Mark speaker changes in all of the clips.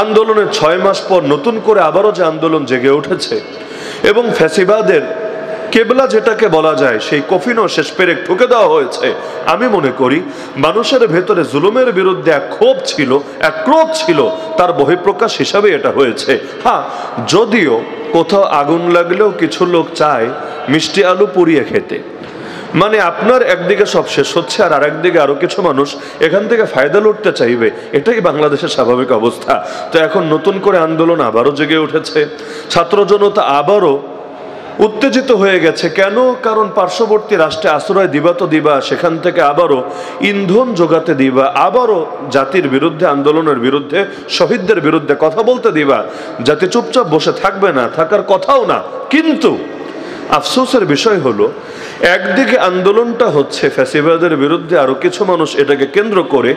Speaker 1: আন্দোলনের 6 মাস পর নতুন করে আবারও যে আন্দোলন জেগে উঠেছে এবং ফ্যাসিবাদের কেবলা যেটাকে বলা যায় সেই কফিনও শেষ পেরেক ঠুকে দেওয়া হয়েছে। আমি মনে করি মানুষের ভেতরে জুলুমের বিরুদ্ধে এক ক্ষোভ ছিল, এক ক্রোধ ছিল, তার বহিঃপ্রকাশ হিসাবে এটা হয়েছে। হ্যাঁ, যদিও কোথাও আগুন লাগলেও কিছু লোক চায় মিষ্টি আলু পুড়িয়ে খেতে, মানে আপনার একদিকে সব শেষ হচ্ছে আর আরেকদিকে আরো কিছু মানুষ এখান থেকে ফায়দা লুটতে চাইবে, এটাই বাংলাদেশের স্বাভাবিক অবস্থা। তো এখন নতুন করে আন্দোলন আবারও জেগে উঠেছে, ছাত্র জনতা আবারও উত্তেজিত হয়ে গেছে। কেন? কারণ পার্শ্ববর্তী রাষ্ট্রে আশ্রয় দিবা তো দিবা, সেখান থেকে আবারও ইন্ধন যোগাতে দিবা, আবারও জাতির বিরুদ্ধে, আন্দোলনের বিরুদ্ধে, শহীদদের বিরুদ্ধে কথা বলতে দিবা। জাতি চুপচাপ বসে থাকবে না, থাকার কথাও না। কিন্তু আফসোসের বিষয় হলো, একদিকে আন্দোলনটা হচ্ছে ফ্যাসিবাদের বিরুদ্ধে, আরো কিছু মানুষ এটাকে কেন্দ্র করে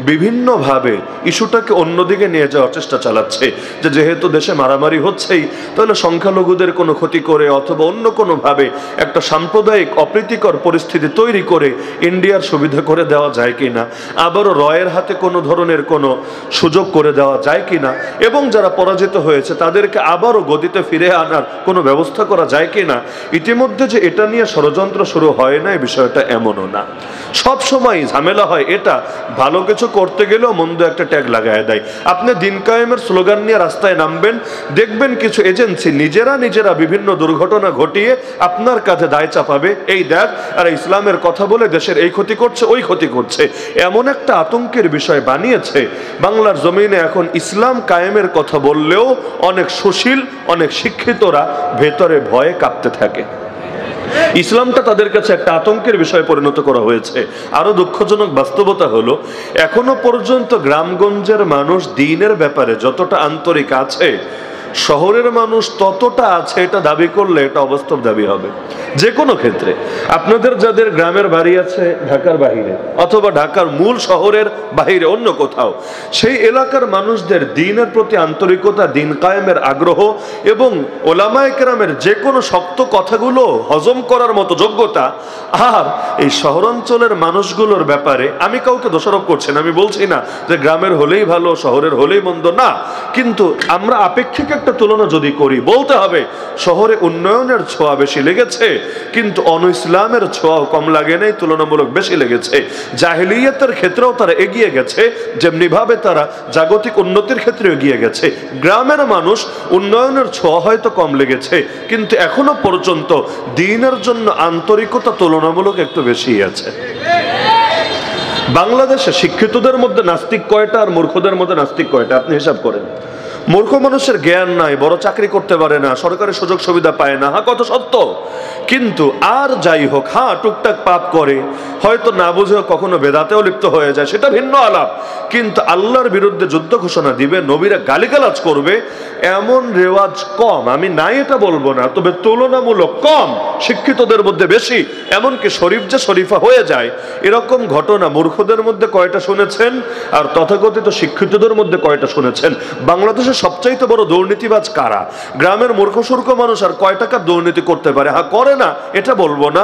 Speaker 1: বিভিন্নভাবে ইস্যুটাকে অন্যদিকে নিয়ে যাওয়ার চেষ্টা চালাচ্ছে, যে যেহেতু দেশে মারামারি হচ্ছেই, তাহলে সংখ্যালঘুদের কোনো ক্ষতি করে অথবা অন্য কোনোভাবে একটা সাম্প্রদায়িক অপ্রীতিকর পরিস্থিতি তৈরি করে ইন্ডিয়ার সুবিধা করে দেওয়া যায় কিনা, আবারও রয়ের হাতে কোনো ধরনের কোনো সুযোগ করে দেওয়া যায় কিনা, এবং যারা পরাজিত হয়েছে তাদেরকে আবারও গদিতে ফিরে আনার কোনো ব্যবস্থা করা যায় কিনা। ইতিমধ্যে যে এটা নিয়ে ষড়যন্ত্র শুরু হয় না, এই বিষয়টা এমনও না। সব সময় ঝামেলা হয় এটা, ভালো কিছু করতে গেলেও মন্দ একটা ট্যাগ লাগায় দেয়। আপনি দিন কায়েমের স্লোগান নিয়ে রাস্তায় নামবেন, দেখবেন কিছু এজেন্সি নিজেরা বিভিন্ন দুর্ঘটনা ঘটিয়ে আপনার কাঁধে দায় চাপাবে, এই দেখ আর ইসলামের কথা বলে দেশের এই ক্ষতি করছে, ওই ক্ষতি করছে। এমন একটা আতঙ্কের বিষয় বানিয়েছে, বাংলার জমিনে এখন ইসলাম কায়েমের কথা বললেও অনেক সুশীল, অনেক শিক্ষিতরা ভেতরে ভয়ে কাঁপতে থাকে। ইসলামটা তাদের কাছে একটা আতঙ্কের বিষয়ে পরিণত করা হয়েছে। আরো দুঃখজনক বাস্তবতা হলো, এখনো পর্যন্ত গ্রামগঞ্জের মানুষ দ্বীনের ব্যাপারে যতটা আন্তরিক আছে, শহরের মানুষ ততটা আছে, এটা দাবি করলে এটা অবাস্তব দাবি হবে। যে কোনো ক্ষেত্রে আপনাদের যাদের গ্রামের বাড়ি আছে ঢাকার বাহিরে অথবা ঢাকার মূল শহরের বাহিরে অন্য কোথাও, সেই এলাকার মানুষদের দ্বীনের প্রতি আন্তরিকতা, দ্বীন কায়েমের আগ্রহ এবং ওলামায়ে কেরামের যে কোনো শক্ত কথাগুলো হজম করার মতো যোগ্যতা, আর এই শহরাঞ্চলের মানুষগুলোর ব্যাপারে আমি কাউকে দোষারোপ করছি না, আমি বলছি না যে গ্রামের হলেই ভালো, শহরের হলেই মন্দ, না। কিন্তু আমরা আপেক্ষিক একটা তুলনা যদি করি, বলতে হবে শহরে উন্নয়নের ছোঁয়া বেশি লেগেছে, কিন্তু অনইসলামের ছোঁয়াও কম লাগে নাই, তুলনামূলক বেশি লেগেছে। জাহেলিয়াতের ক্ষেত্রেও তারা এগিয়ে গেছে, যেমনি ভাবে তারা জাগতিক উন্নতির ক্ষেত্রে এগিয়ে গেছে। গ্রামের মানুষ উন্নয়নের ছোঁয়া হয়তো কম লেগেছে, কিন্তু এখনো পর্যন্ত দ্বীনের জন্য আন্তরিকতা তুলনামূলক একটু বেশি আছে। বাংলাদেশে শিক্ষিতদের মধ্যে নাস্তিক কয়টা আর মূর্খদের মধ্যে নাস্তিক কয়টা আপনি হিসাব করেন। মূর্খ মানুষের জ্ঞান নাই, বড় চাকরি করতে পারে না, সরকারি সুযোগ সুবিধা পায় না, হ্যাঁ কত সত্য। কিন্তু আর যাই হোক, হ্যাঁ টুকটাক পাপ করে, হয়তো না বুঝেও কখনো বেদাতেও লিপ্ত হয়ে যায়, সেটা ভিন্ন আলাপ। কিন্তু আল্লাহর বিরুদ্ধে যুদ্ধ ঘোষণা দিবে, নবীরা গালিগালাজ করবে, এমন রেওয়াজ কম, আমি নাই এটা বলবো না, তবে তুলনামূলক কম, শিক্ষিতদের মধ্যে বেশি। এমনকি শরীফ যে শরীফা হয়ে যায়, এরকম ঘটনা মূর্খদের মধ্যে কয়টা শুনেছেন আর তথাকথিত শিক্ষিতদের মধ্যে কয়টা শুনেছেন? বাংলাদেশে সবচাইতে বড় দুর্নীতিবাজ কারা? গ্রামের মূর্খ সূর্খ মানুষ আর কয় টাকা দুর্নীতি করতে পারে? হ্যাঁ করে না, এটা বলবো না,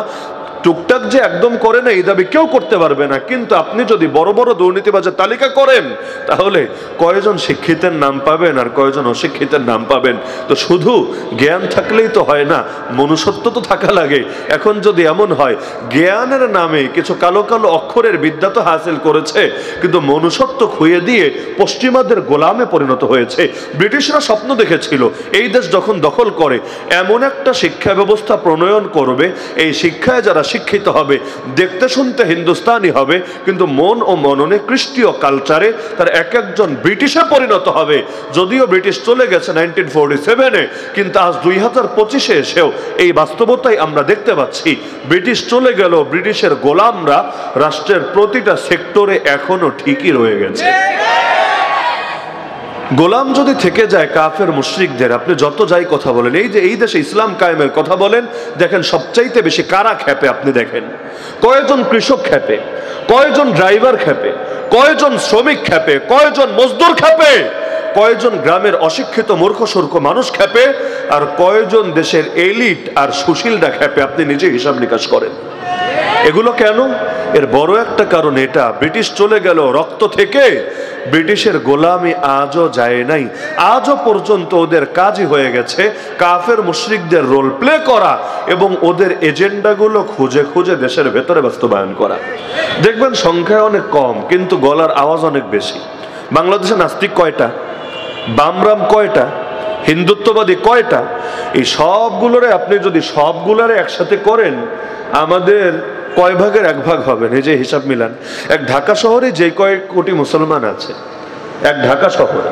Speaker 1: টুকটাক যে একদম করে না এই দাবি কেউ করতে পারবে না। কিন্তু আপনি যদি বড় বড় দুর্নীতিবাজের তালিকা করেন, তাহলে কয়জন শিক্ষিতের নাম পাবেন আর কয়জন অশিক্ষিতের নাম পাবেন। তো শুধু জ্ঞান থাকলেই তো হয় না, মনুষ্যত্ব তো থাকা লাগে। এখন যদি এমন হয় জ্ঞানের নামে কিছু কালো কালো অক্ষরের বিদ্যা তো হাসিল করেছে, কিন্তু মনুষ্যত্ব খুইয়ে দিয়ে পশ্চিমাদের গোলামে পরিণত হয়েছে। ব্রিটিশরা স্বপ্ন দেখেছিল এই দেশ যখন দখল করে এমন একটা শিক্ষা ব্যবস্থা প্রণয়ন করবে, এই শিক্ষায় যারা শিক্ষিত হবে, দেখতে শুনতে হিন্দুস্তানি হবে, কিন্তু মন ও মননে খ্রিস্টীয় কালচারে তার এক একজন ব্রিটিশে পরিণত হবে। যদিও ব্রিটিশ চলে গেছে 1947-এ, কিন্তু আজ 2025-এ এসেও এই বাস্তবতাই আমরা দেখতে পাচ্ছি। ব্রিটিশ চলে গেল, ব্রিটিশের গোলামরা রাষ্ট্রের প্রতিটা সেক্টরে এখনো ঠিকই রয়ে গেছে। গোলাম যদি থেকে যায় কাফের মুশরিকদের, আপনি যত যাই কথা বলেন, এই যে এই দেশে ইসলাম কায়েমের কথা বলেন, দেখেন সবচাইতে বেশি কারা খেপে? আপনি দেখেন কয়জন কৃষক খেপে, কয়জন ড্রাইভার খেপে, কয়জন শ্রমিক খেপে, কয়জন মজদুর খেপে, কয়জন গ্রামের অশিক্ষিত মূর্খ সূর্খ মানুষ খেপে, আর কয়জন দেশের এলিট আর সুশীলরা খেপে? আপনি নিজে হিসাব নিকাশ করেন। এগুলো কেন? এর বড় একটা কারণ এটা, ব্রিটিশ চলে গেল, রক্ত থেকে ব্রিটিশের গোলামি আজও যায় নাই। আজও পর্যন্ত ওদের কাজই হয়ে গেছে কাফের মুশরিকদের রোল প্লে করা এবং ওদের এজেন্ডাগুলো খুঁজে খুঁজে দেশের ভেতরে বাস্তবায়ন করা। দেখবেন সংখ্যায় অনেক কম কিন্তু গলার আওয়াজ অনেক বেশি। বাংলাদেশে নাস্তিক কয়টা? বামরাম কয়টা? হিন্দুত্ববাদী কয়টা? এই সবগুলোরে আপনি যদি সবগুলোরে একসাথে করেন, আমাদের কয় ভাগের এক ভাগ হবে? নিজে হিসাব মিলান। এক ঢাকা শহরে যে কয়েক কোটি মুসলমান আছে, এক ঢাকা শহরে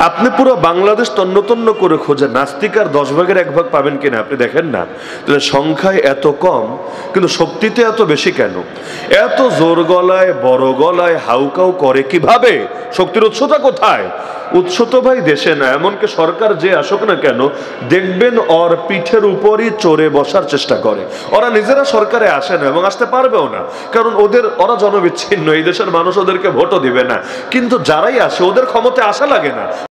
Speaker 1: আপনি পুরো বাংলাদেশ তন্ন তন্ন করে খোঁজে নাস্তিক আর 10 ভাগের 1 ভাগ পাবেন কিনা আপনি দেখেন না। তাহলে সংখ্যায় এত কম কিন্তু শক্তিতে এত বেশি কেন? এত জোর গলায় বড় গলায় হাউকাউ করে কিভাবে? শক্তির উৎসটা কোথায়? উৎস তো ভাই দেশে না। এমনকি সরকার যে আসুক না কেন, দেখবেন ওর পিঠের উপরই চড়ে বসার চেষ্টা করে। ওরা নিজেরা সরকারে আসে না এবং আসতে পারবেও না, কারণ ওরা জনবিচ্ছিন্ন। এই দেশের মানুষ ওদেরকে ভোটও দিবে না। কিন্তু যারাই আসে ওদের ক্ষমতায় আসা লাগে না।